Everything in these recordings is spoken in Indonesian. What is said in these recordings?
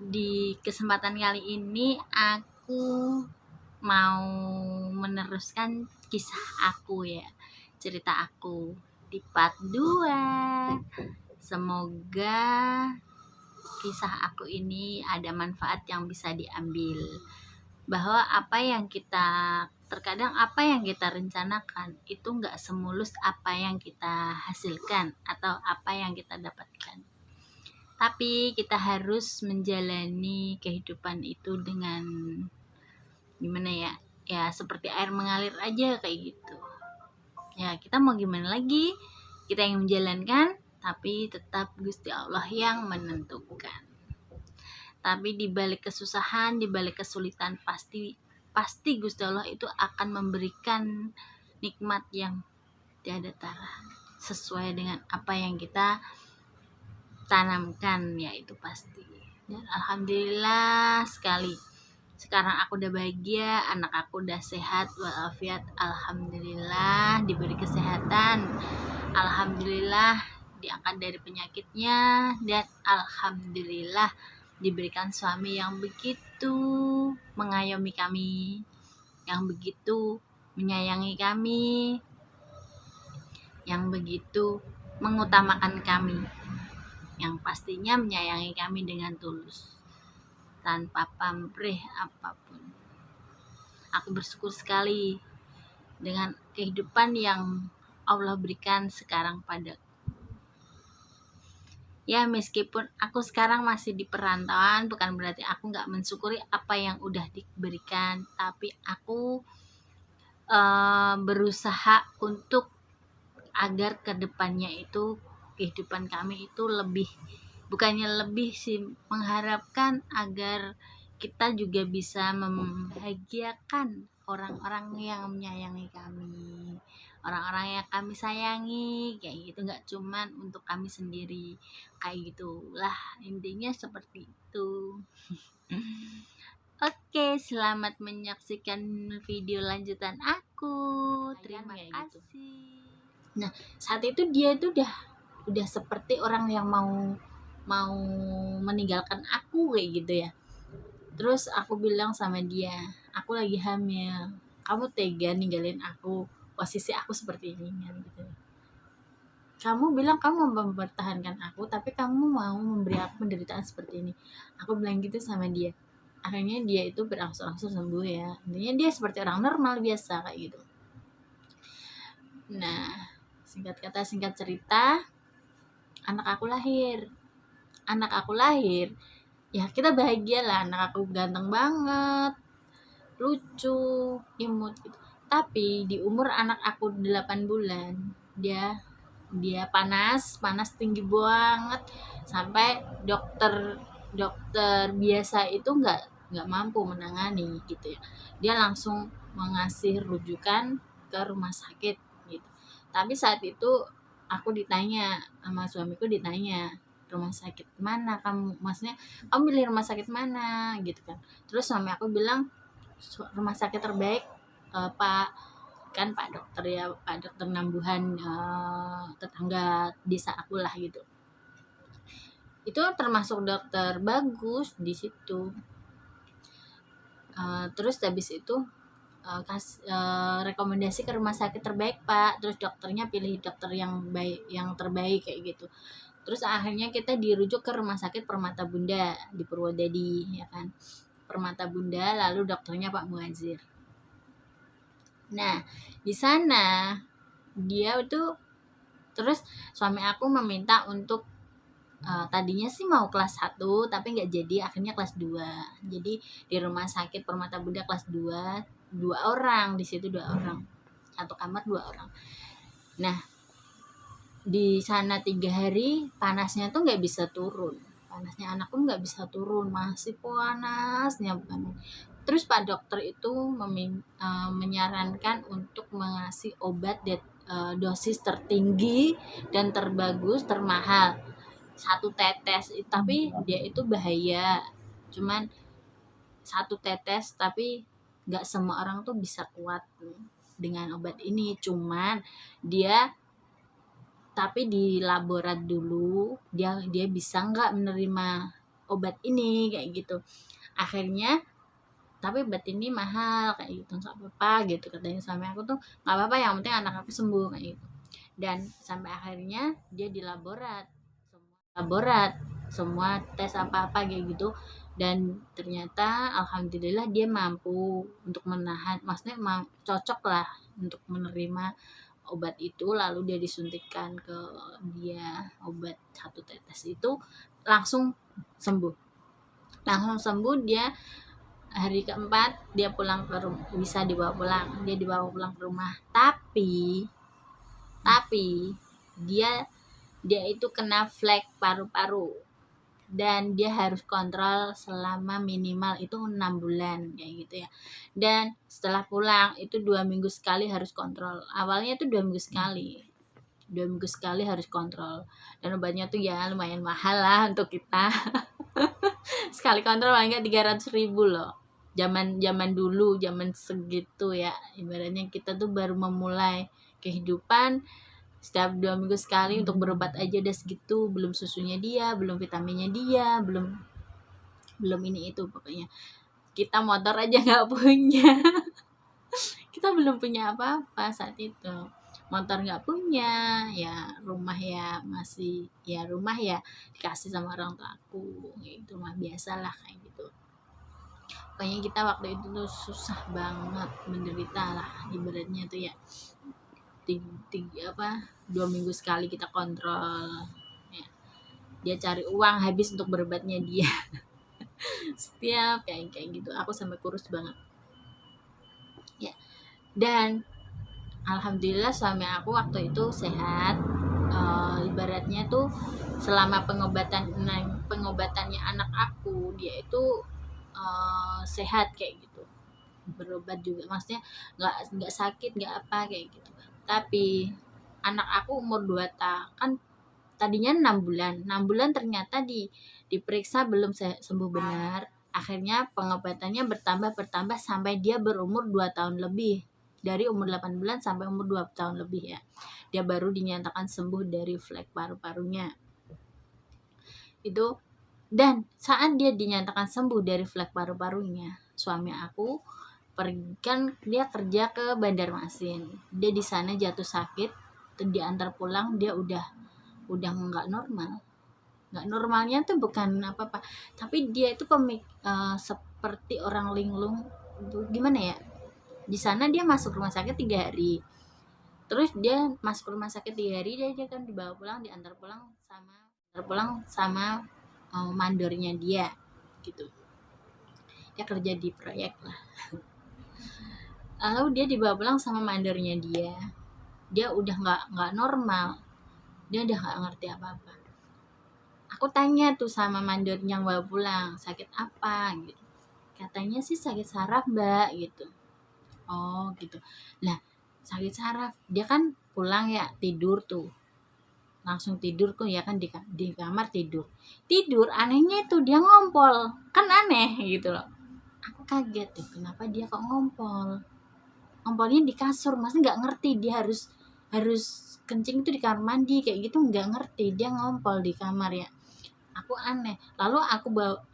Di kesempatan kali ini aku mau meneruskan kisah aku ya, cerita aku di part 2. Semoga kisah aku ini ada manfaat yang bisa diambil, bahwa terkadang apa yang kita rencanakan itu nggak semulus apa yang kita hasilkan atau apa yang kita dapatkan. Tapi kita harus menjalani kehidupan itu dengan gimana ya? Ya seperti air mengalir aja kayak gitu. Ya kita mau gimana lagi? Kita yang menjalankan, tapi tetap Gusti Allah yang menentukan. Tapi di balik kesusahan, di balik kesulitan pasti Gusti Allah itu akan memberikan nikmat yang tiada tara sesuai dengan apa yang kita tanamkan, ya itu pasti. Dan alhamdulillah sekali sekarang aku udah bahagia, anak aku udah sehat walafiat, alhamdulillah diberi kesehatan, alhamdulillah diangkat dari penyakitnya, dan alhamdulillah diberikan suami yang begitu mengayomi kami, yang begitu menyayangi kami, yang begitu mengutamakan kami, yang pastinya menyayangi kami dengan tulus tanpa pamrih apapun. Aku bersyukur sekali dengan kehidupan yang Allah berikan sekarang padaku. Ya meskipun aku sekarang masih di perantauan, bukan berarti aku gak mensyukuri apa yang udah diberikan, tapi aku berusaha untuk agar kedepannya itu kehidupan kami itu bukannya sih, mengharapkan agar kita juga bisa membahagiakan orang-orang yang menyayangi kami, orang-orang yang kami sayangi, kayak gitu, nggak cuman untuk kami sendiri, kayak gitulah intinya seperti itu. Oke, selamat menyaksikan video lanjutan aku. Terima kasih. Nah, saat itu dia tuh udah seperti orang yang mau meninggalkan aku kayak gitu ya. Terus aku bilang sama dia, aku lagi hamil, kamu tega ninggalin aku, posisi aku seperti ini kan gitu. Kamu bilang kamu mempertahankan aku, tapi kamu mau memberi aku penderitaan seperti ini. Aku bilang gitu sama dia. Akhirnya dia itu berangsur-angsur sembuh ya. Intinya dia seperti orang normal biasa kayak gitu. Nah, singkat cerita, anak aku lahir, ya kita bahagia lah, anak aku ganteng banget, lucu, imut gitu. Tapi di umur anak aku 8 bulan, dia panas tinggi banget, sampai dokter biasa itu nggak mampu menangani gitu ya. Dia langsung mengasih rujukan ke rumah sakit gitu. Tapi saat itu aku ditanya sama suamiku, rumah sakit mana kamu, maksudnya kamu pilih rumah sakit mana gitu kan. Terus suami aku bilang rumah sakit terbaik Pak dokter Nambuhan, tetangga desa aku lah gitu. Itu termasuk dokter bagus di situ. Terus habis itu rekomendasi ke rumah sakit terbaik Pak, terus dokternya pilih dokter yang terbaik kayak gitu. Terus akhirnya kita dirujuk ke rumah sakit Permata Bunda di Purwodadi ya kan, Permata Bunda, lalu dokternya Pak Muazir. Nah di sana dia itu, terus suami aku meminta untuk tadinya sih mau kelas 1 tapi nggak jadi, akhirnya kelas 2. Jadi di rumah sakit Permata Bunda kelas 2, 2 orang di situ, 2 orang, satu kamar 2 orang. Nah di sana 3 hari panasnya tuh nggak bisa turun, panasnya anakku nggak bisa turun, masih panasnya bukan. Terus Pak dokter itu menyarankan untuk mengasih obat dosis tertinggi dan terbagus, termahal, 1 tetes, tapi dia itu bahaya, cuman 1 tetes, tapi nggak semua orang tuh bisa kuat dengan obat ini. Cuman tapi di laborat dulu dia bisa nggak menerima obat ini kayak gitu. Akhirnya tapi obat ini mahal kayak gitu, nggak apa-apa gitu katanya suami aku tuh, nggak apa-apa yang penting anak aku sembuh kayak gitu. Dan sampai akhirnya dia laborat semua tes apa-apa kayak gitu, dan ternyata alhamdulillah dia mampu untuk menahan, maksudnya cocok lah untuk menerima obat itu. Lalu dia disuntikkan ke dia obat 1 tetes itu, langsung sembuh dia. Hari keempat dia pulang ke rumah, bisa dibawa pulang ke rumah, tapi dia itu kena flek paru-paru, dan dia harus kontrol selama minimal itu 6 bulan kayak gitu ya. Dan setelah pulang itu 2 minggu sekali harus kontrol. Awalnya itu 2 minggu sekali harus kontrol, dan obatnya tuh ya lumayan mahal lah untuk kita. Sekali kontrol paling nggak 300.000 loh. Zaman dulu, zaman segitu ya, ibaratnya kita tuh baru memulai kehidupan, setiap 2 minggu sekali untuk berobat aja udah segitu, belum susunya dia, belum vitaminnya dia, belum ini itu, pokoknya kita motor aja nggak punya. Kita belum punya apa-apa saat itu, motor nggak punya, ya rumah ya masih, ya rumah ya dikasih sama orang tua aku, itu mah biasalah kayak gitu. Pokoknya kita waktu itu tuh susah banget, menderita lah ibaratnya tuh ya. 2 minggu sekali kita kontrol ya. Dia cari uang habis untuk berobatnya dia. Setiap kayak gitu aku sampai kurus banget ya. Dan alhamdulillah suami aku waktu itu sehat. Ibaratnya tuh selama pengobatannya anak aku, dia itu sehat kayak gitu, berobat juga, maksudnya nggak sakit nggak apa kayak gitu. Tapi anak aku umur 2 tahun kan, tadinya 6 bulan ternyata diperiksa belum sembuh benar. Akhirnya pengobatannya bertambah sampai dia berumur 2 tahun lebih, dari umur 8 bulan sampai umur 2 tahun lebih ya, dia baru dinyatakan sembuh dari flek paru-parunya itu. Dan saat dia dinyatakan sembuh dari flek paru-parunya, suami aku dia kerja ke Banjarmasin. Dia di sana jatuh sakit, diantar pulang dia udah nggak normal. Nggak normalnya tuh bukan apa-apa, tapi dia itu seperti orang linglung. Gimana ya? Di sana dia masuk rumah sakit 3 hari. Terus dia masuk rumah sakit 3 hari, dia kan dibawa pulang, diantar pulang sama mandornya dia gitu. Dia kerja di proyek lah. Lalu dia dibawa pulang sama mandornya dia udah nggak normal, dia udah nggak ngerti apa-apa. Aku tanya tuh sama mandor yang bawa pulang, sakit apa gitu. Katanya sih sakit saraf mbak gitu. Oh gitu. Nah sakit saraf, dia kan pulang ya, tidur tuh, langsung tidur kok ya kan, di kamar tidur anehnya itu dia ngompol, kan aneh gitu loh. Aku kaget tuh, kenapa dia kok ngompolinya di kasur, maksudnya nggak ngerti dia harus kencing itu di kamar mandi kayak gitu, nggak ngerti dia ngompol di kamar ya. Aku aneh. Lalu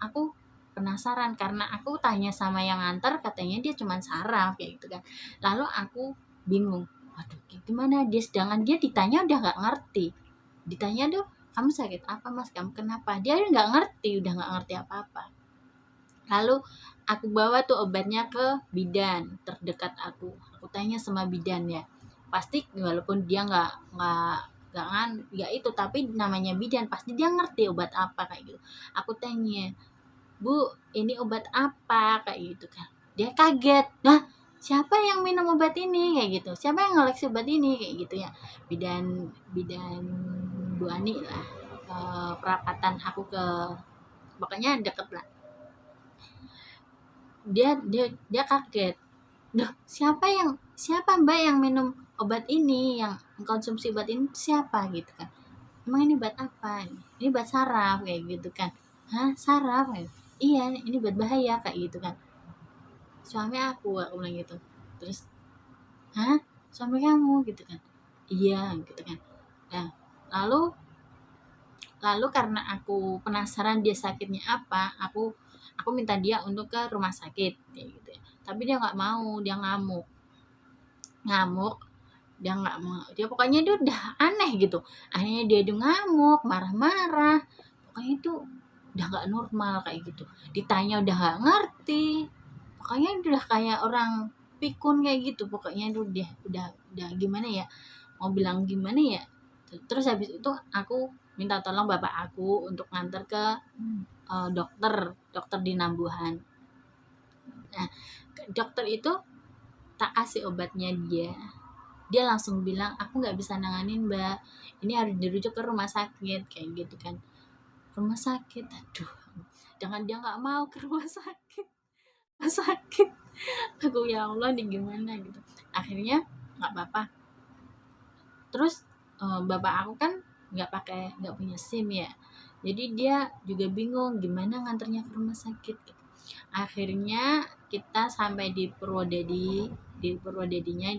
aku penasaran, karena aku tanya sama yang nganter, katanya dia cuma saraf kayak gitu kan. Lalu aku bingung, waduh gimana dia, sedangkan dia ditanya udah nggak ngerti. Ditanya tuh, kamu sakit apa mas, kamu kenapa, dia udah nggak ngerti apa-apa. Lalu aku bawa tuh obatnya ke bidan terdekat aku tanya sama bidan ya, pasti walaupun dia nggak itu, tapi namanya bidan pasti dia ngerti obat apa kayak gitu. Aku tanya, bu ini obat apa kayak gitu kan. Dia kaget, nah siapa yang minum obat ini kayak gitu, siapa yang ngoleksi obat ini kayak gitu ya. Bidan Bu Ani lah, perapatan aku ke, pokoknya deket lah. Dia kaget, loh siapa mbak yang minum obat ini, yang konsumsi obat ini siapa gitu kan. Emang ini obat apa, ini obat saraf kayak gitu kan. Hah saraf? Iya ini obat bahaya kayak gitu kan. Suami aku bilang gitu. Terus hah suami kamu gitu kan, iya gitu kan. Nah lalu Lalu karena aku penasaran dia sakitnya apa, aku minta dia untuk ke rumah sakit kayak gitu ya. Tapi dia nggak mau, dia ngamuk. Ngamuk, dia nggak mau. Dia pokoknya dia udah aneh gitu. Akhirnya dia tuh ngamuk, marah-marah. Pokoknya itu udah nggak normal kayak gitu. Ditanya udah nggak ngerti. Pokoknya udah kayak orang pikun kayak gitu. Pokoknya itu dia udah gimana ya? Mau bilang gimana ya? Terus habis itu aku minta tolong bapak aku untuk nganter ke dokter di Nambuhan. Nah, dokter itu tak kasih obatnya dia langsung bilang aku nggak bisa nanganin mbak, ini harus dirujuk ke rumah sakit kayak gitu kan. Rumah sakit, aduh, jangan dia nggak mau ke rumah sakit. Rumah sakit, aku ya Allah nih gimana gitu. Akhirnya nggak apa-apa. Terus bapak aku kan nggak punya SIM ya, jadi dia juga bingung gimana nganternya ke rumah sakit gitu. Akhirnya kita sampai di Purwodadinya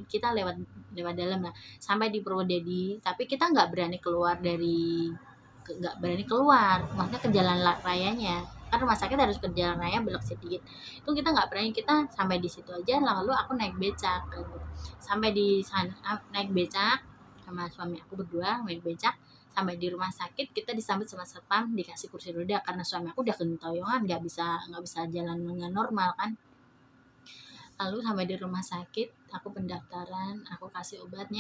kita lewat lewat dalam lah, sampai di Purwodadi tapi kita nggak berani keluar, maksudnya ke jalan rayanya, kan rumah sakit harus ke jalan raya belok sedikit, itu kita nggak berani, kita sampai di situ aja. Lalu aku naik becak gitu. Sampai di sana naik becak sama suami aku berdua naik becak sampai di rumah sakit, kita disambut sama satpam, dikasih kursi roda karena suami aku udah kentoyongan, nggak bisa jalan dengan normal kan. Lalu sampai di rumah sakit aku pendaftaran, aku kasih obat.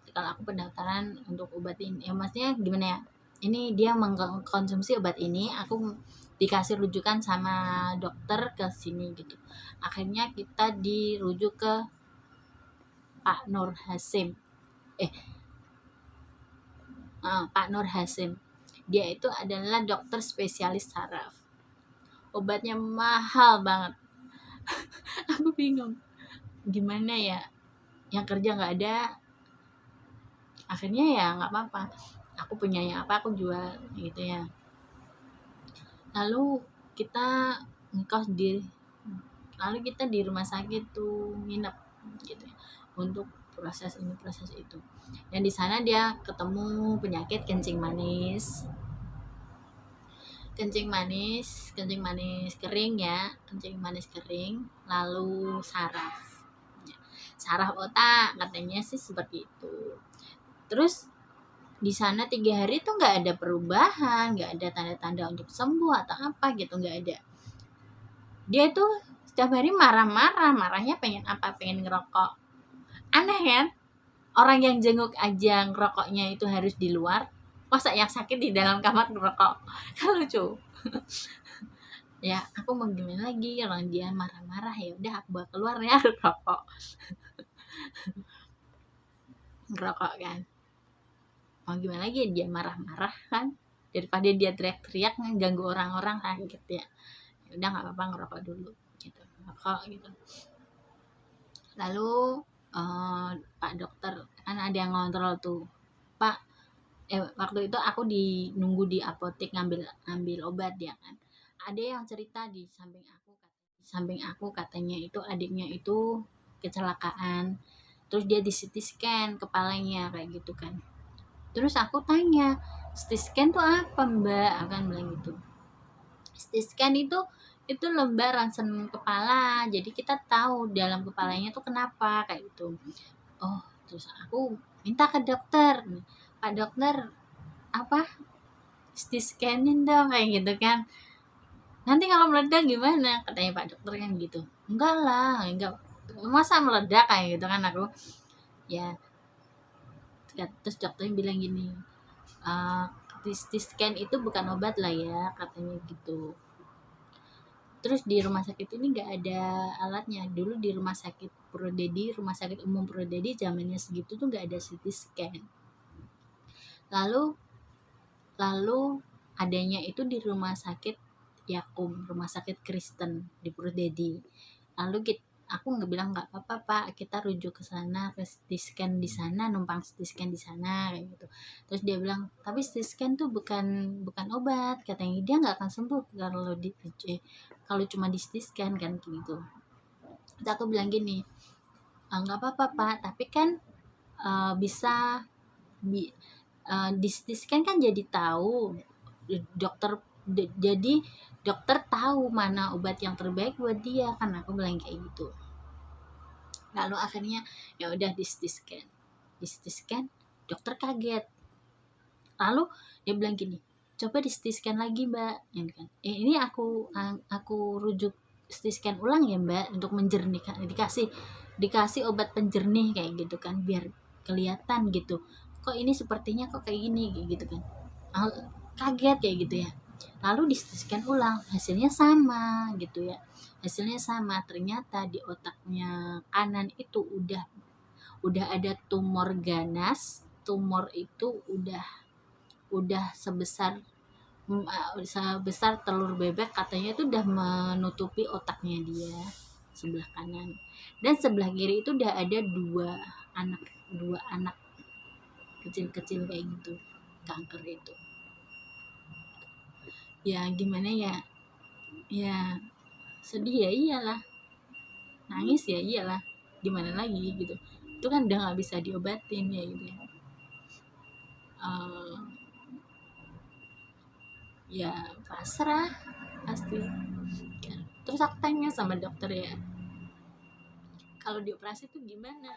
Kalau aku pendaftaran untuk obat ini ya, maksudnya gimana ya, ini dia mengkonsumsi obat ini, aku dikasih rujukan sama dokter ke sini gitu. Akhirnya kita dirujuk ke Pak Nur Hasim. Pak Nur Hasim. Dia itu adalah dokter spesialis saraf. Obatnya mahal banget. Aku bingung. Gimana ya? Yang kerja nggak ada. Akhirnya ya nggak apa-apa. Aku punyanya apa aku jual gitu ya. Lalu kita ngekos lalu kita di rumah sakit tuh nginep gitu ya, untuk proses ini proses itu. Dan di sana dia ketemu penyakit kencing manis kering ya, kencing manis kering, lalu saraf otak katanya sih seperti itu. Terus di sana 3 hari tuh nggak ada perubahan, nggak ada tanda-tanda untuk sembuh atau apa gitu, nggak ada. Dia tuh setiap hari marahnya pengen apa, pengen ngerokok. Aneh kan, orang yang jenguk aja ngerokoknya itu harus di luar, masa yang sakit di dalam kamar ngerokok, kan lucu. Ya aku mau gimana lagi, orang dia marah-marah, ya udah aku bawa keluar ya ngerokok kan. Mau gimana lagi, dia marah-marah kan, daripada dia teriak-teriak ganggu orang-orang kan gitu ya. Ya udah nggak apa-apa ngerokok dulu gitu, ngerokok gitu. Lalu Pak dokter kan ada yang ngontrol tuh, Pak waktu itu aku nunggu di apotek ngambil obat ya kan. Ada yang cerita di samping aku katanya itu adiknya itu kecelakaan, terus dia di CT scan kepalanya kayak gitu kan. Terus aku tanya, CT scan tuh apa mbak, akan bilang gitu. CT scan itu lembar ronsen kepala, jadi kita tahu dalam kepalanya tuh kenapa kayak gitu. Oh, terus aku minta ke dokter, Pak dokter apa, CT scanin dong kayak gitu kan, nanti kalau meledak gimana, katanya Pak dokter kan gitu. Enggak lah, enggak, masa meledak kayak gitu kan. Aku ya, terus dokternya bilang gini, CT scan itu bukan obat lah ya, katanya gitu. Terus di rumah sakit ini nggak ada alatnya. Dulu di rumah sakit rumah sakit umum Purwodadi zamannya segitu tuh nggak ada CT scan. Lalu adanya itu di rumah sakit Yakum, rumah sakit Kristen di Purwodadi. Lalu aku nggak bilang nggak apa-apa Pak, kita rujuk ke sana, ke CT scan di sana, numpang CT scan di sana kayak gitu. Terus dia bilang tapi CT scan tuh bukan obat, katanya dia nggak akan sembuh kalau cuma di CT scan kan gitu. Terus aku bilang gini, nggak apa-apa Pak, tapi kan bisa Di CT scan kan jadi tahu, dokter jadi dokter tahu mana obat yang terbaik buat dia, kan aku bilang kayak gitu. Lalu akhirnya ya udah di CT scan, dokter kaget. Lalu dia bilang gini, coba di CT scan lagi mbak, ini kan, ini aku rujuk CT scan ulang ya mbak, untuk menjernihkan, dikasih obat penjernih kayak gitu kan, biar kelihatan gitu, kok ini sepertinya kok kayak gini kayak gitu kan. Kaget kayak gitu ya. Lalu di CT scan ulang, hasilnya sama gitu ya, hasilnya sama, ternyata di otaknya kanan itu udah ada tumor ganas. Tumor itu udah sebesar telur bebek, katanya itu udah menutupi otaknya dia sebelah kanan, dan sebelah kiri itu udah ada dua anak kecil-kecil kayak gitu, kanker itu. Ya gimana ya, ya sedih ya iyalah, nangis ya iyalah, gimana lagi gitu, itu kan udah nggak bisa diobatin ya gitu ya. Ya pasrah pasti ya. Terus aku tanya sama dokter ya, kalau dioperasi tuh gimana,